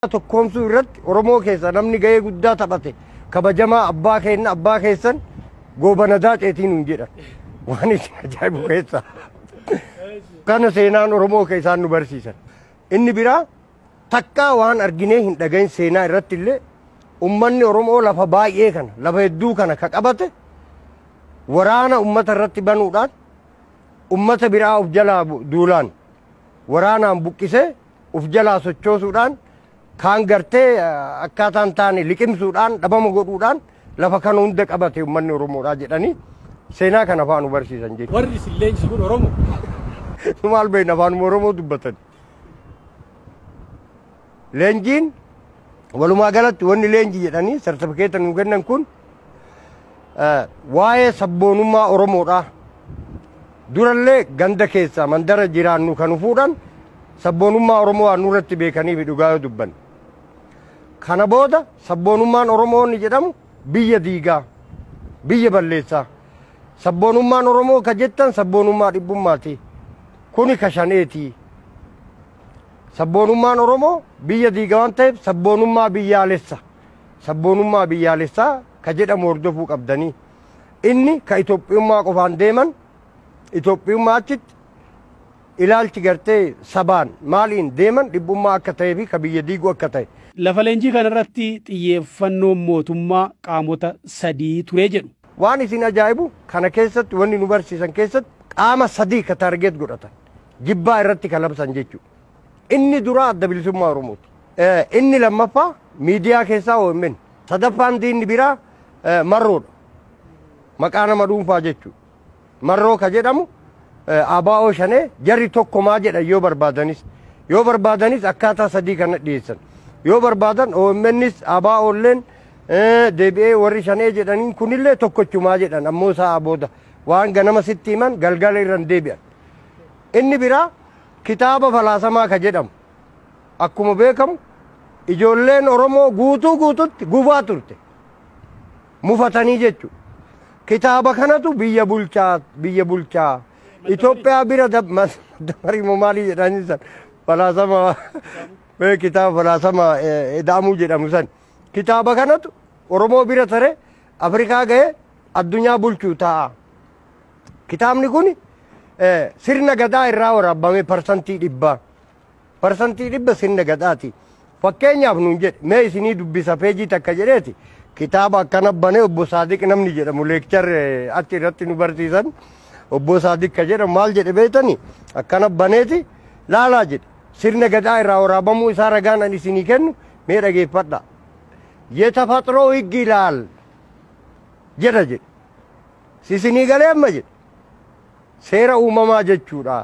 Tokkoomsuu irratti Oromoo keessa namni gahee guddaa taphate kabajamaa abbaa keessan goobanadaa ceetiin hin jedhan waan isin ajaa'ibu keessa kana seenaan Oromoo keessaan nu barsiisan. Inni biraa takkaa waan arginee hin dhagahin seenaa irratti illee ummanni Oromoo lafa baay'ee kana lafa hedduu kana ka qabate waraana ummata irratti banuudhaan ummata biraa of jalaa duulaan waraanaan buqqisee of jalaa sochoosuudhaan kan gartee akkaataan taane liqimsuudhaan dhabama godhuudhaan lafa kana hunda qabate ummanni Oromoodhaa jedhanii seenaa kana afaan nu barsiisan jechuudha. Warri isin leenjii kun Oromoo. Maal beekna afaan Oromoo dubbatan. Leenjiin walumaa galatti wanni leenjii jedhanii sartifikeeta nu kennan kun waa'ee sabboonummaa Oromoodhaa durallee ganda keessa mandara jiraannu kan fuudhan sabboonummaa Oromoo nurratti beekanii fi dhugaa dubban. Kana booda sabboonummaan Oromoo ni jedhamu biyya diigaa biyya balleessaa sabboonummaan Oromoo ka jettan sabboonummaa dhibbummaati kuni kashaneeti sabboonummaan Oromoo biyya diigaa waan ta'eef sabboonummaa biyyaalessaa ka jedhamu hordofuu qabdanii inni ka Itoophiyummaa qofaan deeman Itoophiyummaa achitti ilaalchi gartee sabaan maaliin deeman dhibbummaa akka ta'ee fi ka biyya diiguu akka ta'e. Lafa leenjii kanarratti xiyyeeffannoon mootummaa qaamota sadii ture jedhu. Waan isin ajaa'ibu kana keessatti wanni nu barsiisan keessatti qaama sadii ka taargeet godhatan jibbaa irratti ka labsan jechuudha. Inni duraa adda bilisummaa Oromooti. Inni lammaffaa miidiyaa keessaa OMN. Sadaffaan diinni biraa marroodha. Maqaa nama dhuunfaa jechuudha. Marroo ka jedhamu ABO shanee jarri tokkomaa jedhan yoo barbaadanis akkaataa sadii kana dhiyeessan. Yoo barbaadan OMNs ABO'lleen deebi'ee warri shanee jedhaniin kunillee tokkochumaa jedhan ammoo sa'a booda waan ganama sitti himan galgala irran deebi'an. Inni biraa kitaaba falaasamaa ka jedhamu akkuma beekamu ijoolleen Oromoo guutuutti gubaa turte mufatanii jechuudha. Kitaaba kanatu biyya bulchaa Itoophiyaa bira dabarii maalii jedhanii san falaasama kitaaba falaasama Edaamuu jedhamu san kitaaba kanatu Oromoo bira tare Afrikaa ga'ee addunyaa bulchuu ta'a. Kitaabni kun sirna gadaa irraa waraabame parsantii dhibba sirna gadaati. Fakkeenyaaf nuun jedhe mee isinii dubbisa peejii takka jedheeti kitaaba akkana banee obbo Saadiq namni jedhamu leekchar achi irratti nu barsiisan obbo Saadiq ka jedhamu maal jedhe beektanii akkana baneeti laalaa jedhe sirna gadaa irraa waraabamuu isaa ragaan ani isinii kennu mee dhageeffadha. የተፈጥሮ ሕግ ይላል jedha isinii galee amma jedhe seera uumamaa jechuudha.